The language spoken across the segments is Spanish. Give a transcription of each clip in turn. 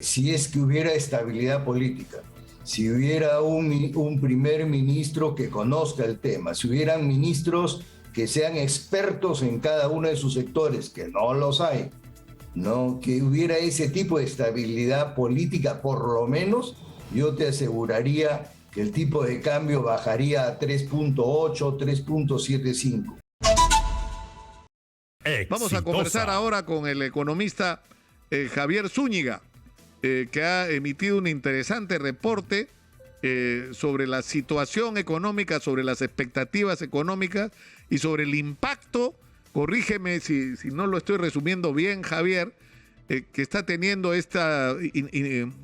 Si es que hubiera estabilidad política, si hubiera un primer ministro que conozca el tema, si hubieran ministros que sean expertos en cada uno de sus sectores, que no los hay, ¿no? Que hubiera ese tipo de estabilidad política, por lo menos, yo te aseguraría que el tipo de cambio bajaría a 3.8, 3.75. Vamos a conversar ahora con el economista Javier Zúñiga, que ha emitido un interesante reporte sobre la situación económica, sobre las expectativas económicas y sobre el impacto, corrígeme si no lo estoy resumiendo bien, Javier, que está teniendo esta,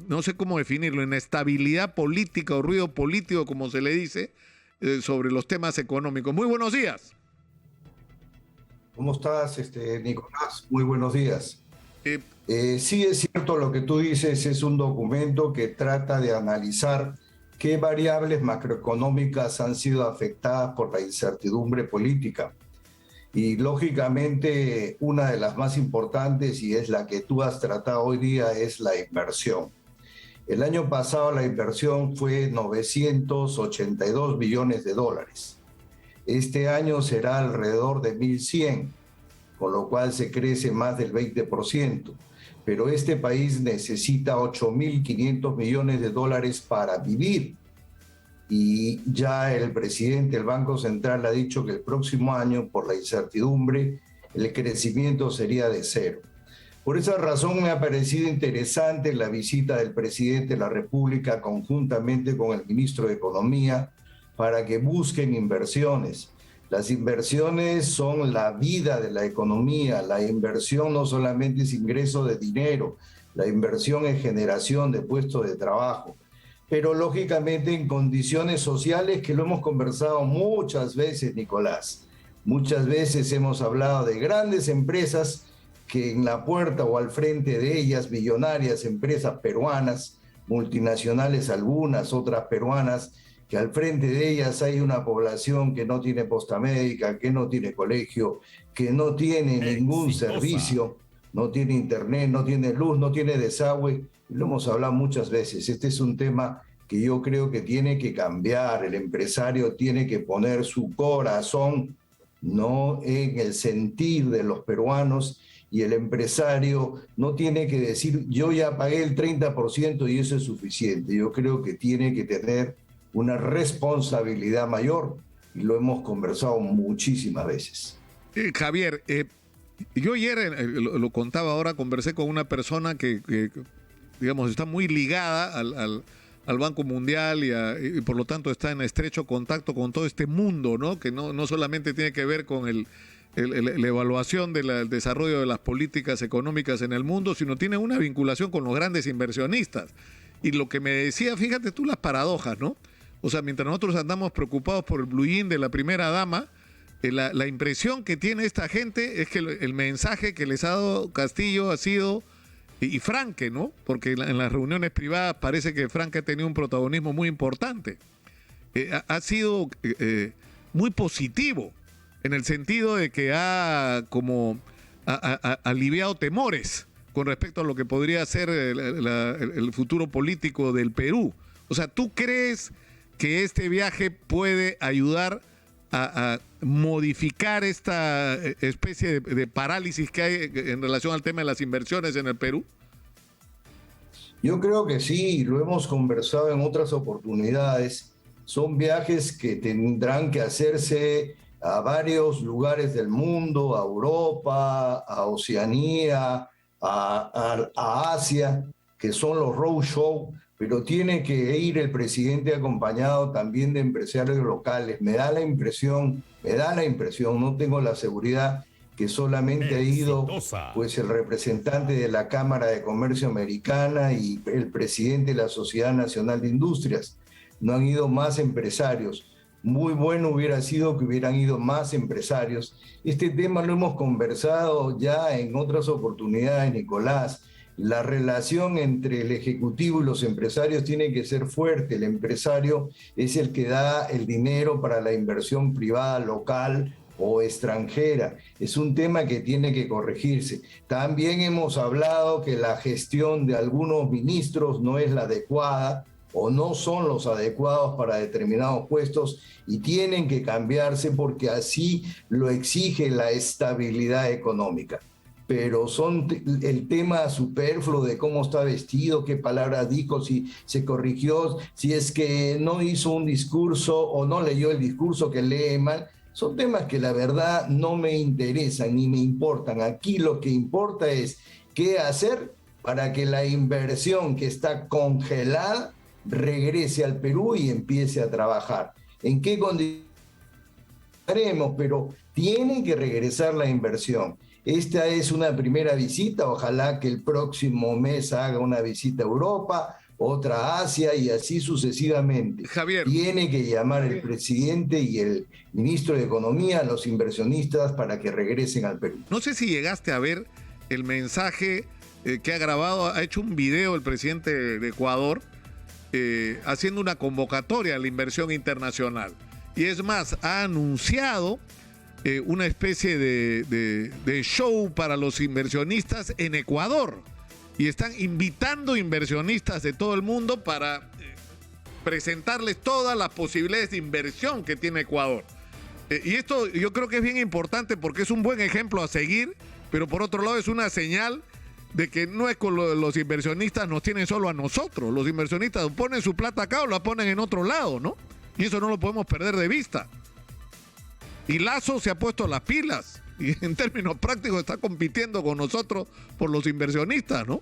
no sé cómo definirlo, inestabilidad política o ruido político, como se le dice, sobre los temas económicos. Muy buenos días. ¿Cómo estás, Nicolás? Muy buenos días. Sí, es cierto lo que tú dices, es un documento que trata de analizar qué variables macroeconómicas han sido afectadas por la incertidumbre política. Y lógicamente una de las más importantes, y es la que tú has tratado hoy día, es la inversión. El año pasado la inversión fue 982 billones de dólares. Este año será alrededor de 1.100, con lo cual se crece más del 20%. Pero este país necesita 8.500 millones de dólares para vivir. Y ya el presidente del Banco Central ha dicho que el próximo año, por la incertidumbre, el crecimiento sería de cero. Por esa razón me ha parecido interesante la visita del presidente de la República conjuntamente con el ministro de Economía para que busquen inversiones. Las inversiones son la vida de la economía. La inversión no solamente es ingreso de dinero, la inversión es generación de puestos de trabajo. Pero lógicamente en condiciones sociales que lo hemos conversado muchas veces, Nicolás. Muchas veces hemos hablado de grandes empresas que en la puerta o al frente de ellas, millonarias empresas peruanas, multinacionales algunas, otras peruanas, que al frente de ellas hay una población que no tiene posta médica, que no tiene colegio, que no tiene ningún servicio, no tiene internet, no tiene luz, no tiene desagüe. Lo hemos hablado muchas veces. Este es un tema que yo creo que tiene que cambiar. El empresario tiene que poner su corazón, no en el sentir de los peruanos, y el empresario no tiene que decir yo ya pagué el 30% y eso es suficiente. Yo creo que tiene que tener una responsabilidad mayor y lo hemos conversado muchísimas veces. Javier, yo ayer, lo contaba ahora, conversé con una persona que digamos, está muy ligada al Banco Mundial y por lo tanto está en estrecho contacto con todo este mundo, ¿no? Que no solamente tiene que ver con la evaluación del desarrollo de las políticas económicas en el mundo, sino tiene una vinculación con los grandes inversionistas. Y lo que me decía, fíjate tú las paradojas, ¿no? O sea, mientras nosotros andamos preocupados por el blue in de la primera dama, la impresión que tiene esta gente es que el mensaje que les ha dado Castillo ha sido, y Franque, ¿no? Porque en las reuniones privadas parece que Franque ha tenido un protagonismo muy importante. Ha sido muy positivo, en el sentido de que ha como aliviado temores con respecto a lo que podría ser el futuro político del Perú. O sea, ¿tú crees que este viaje puede ayudar a modificar esta especie de parálisis que hay en relación al tema de las inversiones en el Perú? Yo creo que sí, lo hemos conversado en otras oportunidades. Son viajes que tendrán que hacerse a varios lugares del mundo, a Europa, a Oceanía, a Asia, que son los roadshow, pero tiene que ir el presidente acompañado también de empresarios locales. Me da la impresión, no tengo la seguridad, que solamente ha ido pues el representante de la Cámara de Comercio Americana y el presidente de la Sociedad Nacional de Industrias. No han ido más empresarios. Muy bueno hubiera sido que hubieran ido más empresarios. Este tema lo hemos conversado ya en otras oportunidades, Nicolás. La relación entre el Ejecutivo y los empresarios tiene que ser fuerte. El empresario es el que da el dinero para la inversión privada local, o extranjera. Es un tema que tiene que corregirse. También hemos hablado que la gestión de algunos ministros no es la adecuada o no son los adecuados para determinados puestos y tienen que cambiarse porque así lo exige la estabilidad económica. Pero son el tema superfluo de cómo está vestido, qué palabra dijo, si se corrigió, si es que no hizo un discurso o no leyó el discurso que lee mal. Son temas que la verdad no me interesan ni me importan. Aquí lo que importa es qué hacer para que la inversión que está congelada regrese al Perú y empiece a trabajar. ¿En qué condiciones haremos? Pero tiene que regresar la inversión. Esta es una primera visita, ojalá que el próximo mes haga una visita a Europa, otra a Asia y así sucesivamente. Javier. Tiene que llamar el presidente y el ministro de Economía a los inversionistas para que regresen al Perú. No sé si llegaste a ver el mensaje que ha grabado, ha hecho un video el presidente de Ecuador haciendo una convocatoria a la inversión internacional. Y es más, ha anunciado una especie de show para los inversionistas en Ecuador. Y están invitando inversionistas de todo el mundo para presentarles todas las posibilidades de inversión que tiene Ecuador. Y esto yo creo que es bien importante porque es un buen ejemplo a seguir, pero por otro lado es una señal de que no es con los inversionistas nos tienen solo a nosotros. Los inversionistas ponen su plata acá o la ponen en otro lado, ¿no? Y eso no lo podemos perder de vista. Y Lazo se ha puesto las pilas y en términos prácticos está compitiendo con nosotros por los inversionistas, ¿no?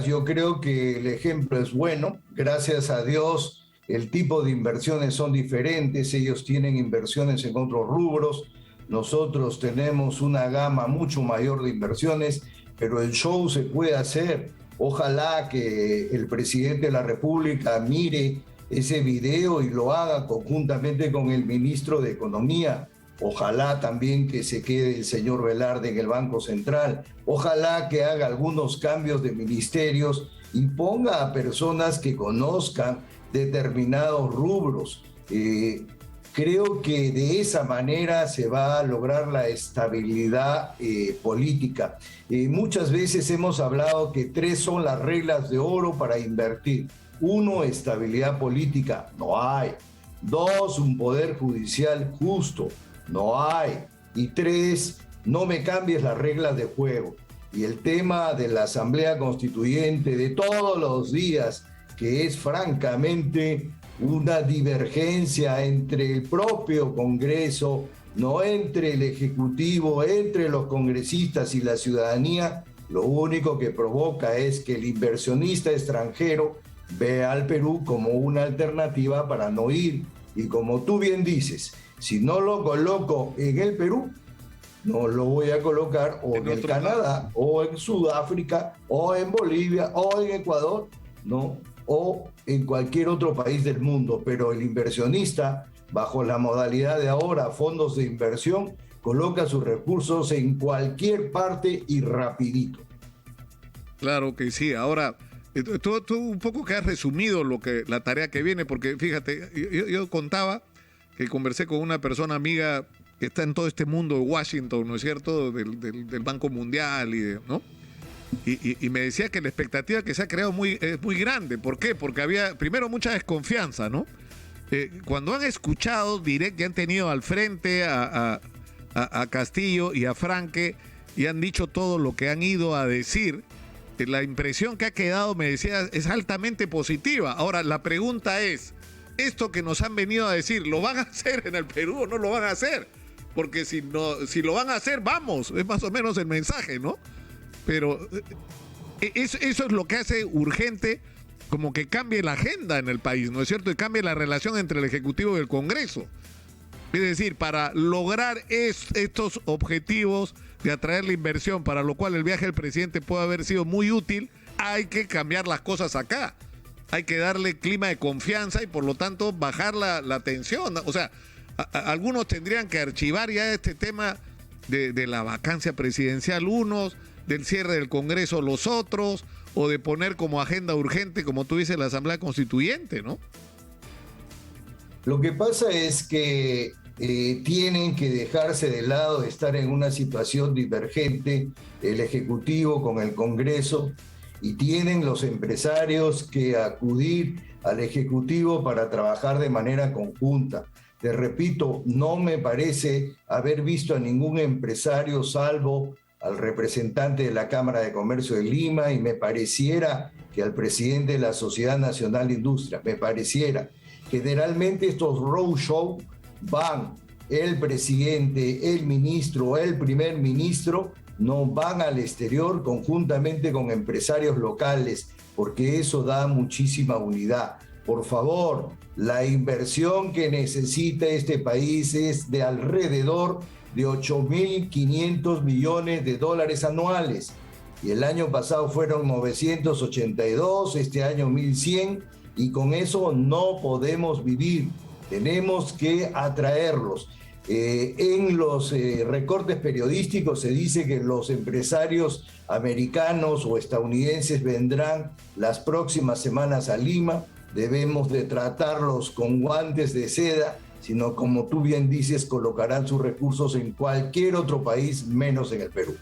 Yo creo que el ejemplo es bueno. Gracias a Dios, el tipo de inversiones son diferentes. Ellos tienen inversiones en otros rubros. Nosotros tenemos una gama mucho mayor de inversiones, pero el show se puede hacer. Ojalá que el presidente de la República mire ese video y lo haga conjuntamente con el ministro de Economía. Ojalá también que se quede el señor Velarde en el Banco Central. Ojalá que haga algunos cambios de ministerios y ponga a personas que conozcan determinados rubros. Creo que de esa manera se va a lograr la estabilidad política. Muchas veces hemos hablado que 3 son las reglas de oro para invertir. 1, estabilidad política, no hay. 2, un poder judicial justo, no hay. Y 3, no me cambies las reglas de juego. Y el tema de la Asamblea Constituyente de todos los días, que es francamente una divergencia entre el propio Congreso, no entre el Ejecutivo, entre los congresistas y la ciudadanía, lo único que provoca es que el inversionista extranjero ve al Perú como una alternativa para no ir. Y como tú bien dices, si no lo coloco en el Perú, no lo voy a colocar o en el Canadá, o en Sudáfrica, o en Bolivia, o en Ecuador, ¿no? O en cualquier otro país del mundo. Pero el inversionista, bajo la modalidad de ahora, fondos de inversión, coloca sus recursos en cualquier parte y rapidito. Claro que sí. Ahora, tú un poco que has resumido la tarea que viene, porque fíjate, yo contaba que conversé con una persona amiga que está en todo este mundo de Washington, ¿no es cierto?, del Banco Mundial, ¿no? Y me decía que la expectativa que se ha creado es muy grande. ¿Por qué? Porque había, primero, mucha desconfianza, ¿no? Cuando han escuchado que han tenido al frente a Castillo y a Franque y han dicho todo lo que han ido a decir, la impresión que ha quedado, me decía, es altamente positiva. Ahora, la pregunta es, ¿esto que nos han venido a decir, lo van a hacer en el Perú o no lo van a hacer? Porque si lo van a hacer, vamos, es más o menos el mensaje, ¿no? Pero eso es lo que hace urgente como que cambie la agenda en el país, ¿no es cierto? Y cambie la relación entre el Ejecutivo y el Congreso. Es decir, para lograr estos objetivos de atraer la inversión, para lo cual el viaje del presidente puede haber sido muy útil, hay que cambiar las cosas acá. Hay que darle clima de confianza y por lo tanto bajar la tensión. O sea, algunos tendrían que archivar ya este tema de la vacancia presidencial unos, del cierre del Congreso los otros, o de poner como agenda urgente, como tú dices, la Asamblea Constituyente, ¿no? Lo que pasa es que tienen que dejarse de lado de estar en una situación divergente el Ejecutivo con el Congreso, y tienen los empresarios que acudir al Ejecutivo para trabajar de manera conjunta. Te repito, no me parece haber visto a ningún empresario salvo al representante de la Cámara de Comercio de Lima, y me pareciera que al presidente de la Sociedad Nacional de Industria, me pareciera. Generalmente estos roadshow van el presidente, el ministro, el primer ministro, no van al exterior conjuntamente con empresarios locales, porque eso da muchísima unidad. Por favor, la inversión que necesita este país es de alrededor de 8.500 millones de dólares anuales. Y el año pasado fueron 982, este año 1.100, y con eso no podemos vivir. Tenemos que atraerlos. En los recortes periodísticos se dice que los empresarios americanos o estadounidenses vendrán las próximas semanas a Lima. Debemos de tratarlos con guantes de seda, sino, como tú bien dices, colocarán sus recursos en cualquier otro país, menos en el Perú.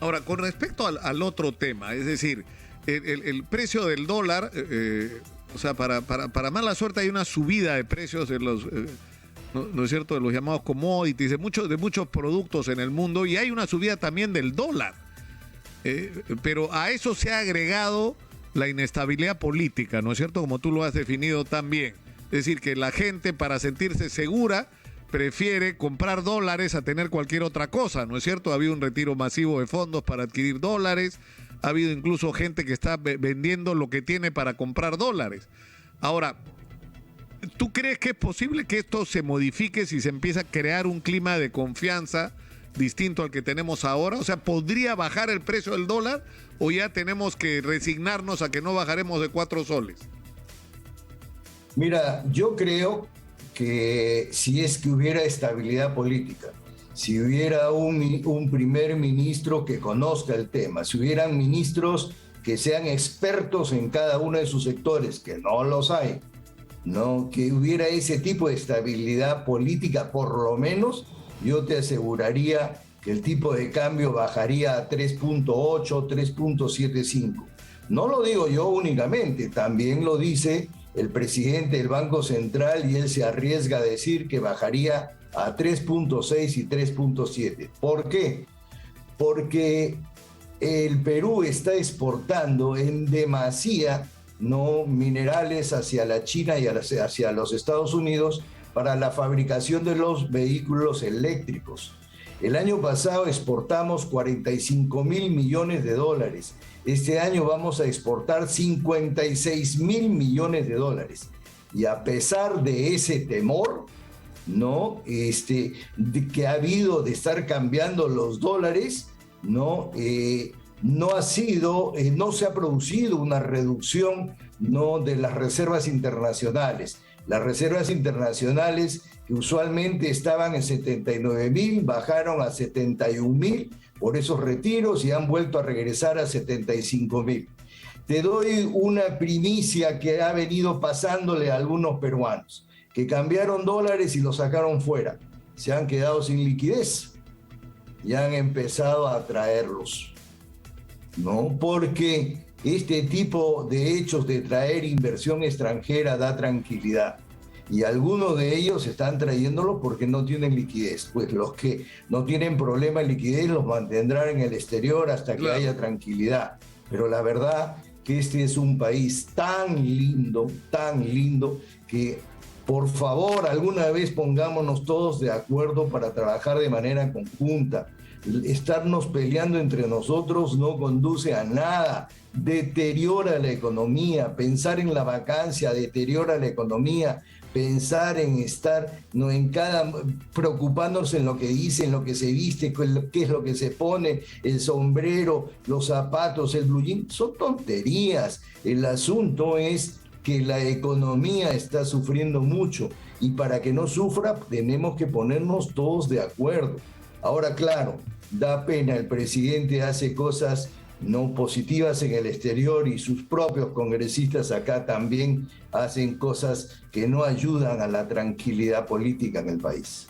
Ahora, con respecto al otro tema, es decir, el precio del dólar, o sea, para mala suerte hay una subida de precios de los, ¿no es cierto?, de los llamados commodities, de muchos productos en el mundo, y hay una subida también del dólar. Pero a eso se ha agregado la inestabilidad política, ¿no es cierto?, como tú lo has definido también. Es decir, que la gente, para sentirse segura, prefiere comprar dólares a tener cualquier otra cosa, ¿no es cierto? Ha habido un retiro masivo de fondos para adquirir dólares, ha habido incluso gente que está vendiendo lo que tiene para comprar dólares. Ahora, ¿tú crees que es posible que esto se modifique si se empieza a crear un clima de confianza distinto al que tenemos ahora? O sea, ¿podría bajar el precio del dólar o ya tenemos que resignarnos a que no bajaremos de 4 soles? Mira, yo creo que si es que hubiera estabilidad política, si hubiera un primer ministro que conozca el tema, si hubieran ministros que sean expertos en cada uno de sus sectores, que no los hay, ¿no? Que hubiera ese tipo de estabilidad política, por lo menos, yo te aseguraría que el tipo de cambio bajaría a 3.8, 3.75. No lo digo yo únicamente, también lo dice el presidente del Banco Central, y él se arriesga a decir que bajaría a 3.6 y 3.7. ¿Por qué? Porque el Perú está exportando en demasía, ¿no?, minerales hacia la China y hacia los Estados Unidos para la fabricación de los vehículos eléctricos. El año pasado exportamos 45.000 millones de dólares. Este año vamos a exportar 56.000 millones de dólares. Y a pesar de ese temor, ¿no?, que ha habido de estar cambiando los dólares, ¿no?, no se ha producido una reducción, ¿no?, de las reservas internacionales. Las reservas internacionales, que usualmente estaban en 79.000, bajaron a 71.000 por esos retiros y han vuelto a regresar a 75.000. Te doy una primicia que ha venido pasándole a algunos peruanos, que cambiaron dólares y los sacaron fuera. Se han quedado sin liquidez y han empezado a traerlos, ¿no? Porque este tipo de hechos de traer inversión extranjera da tranquilidad. Y algunos de ellos están trayéndolos porque no tienen liquidez. Pues los que no tienen problema de liquidez los mantendrán en el exterior hasta que haya tranquilidad. Pero la verdad que este es un país tan lindo, que por favor alguna vez pongámonos todos de acuerdo para trabajar de manera conjunta. Estarnos peleando entre nosotros no conduce a nada, deteriora la economía. Pensar en la vacancia deteriora la economía. Pensar en estar, ¿no?, preocupándose en lo que dice, en lo que se viste, qué es lo que se pone, el sombrero, los zapatos, el blue jean, son tonterías. El asunto es que la economía está sufriendo mucho, y para que no sufra tenemos que ponernos todos de acuerdo. Ahora, claro, da pena, el presidente hace cosas no positivas en el exterior, y sus propios congresistas acá también hacen cosas que no ayudan a la tranquilidad política en el país.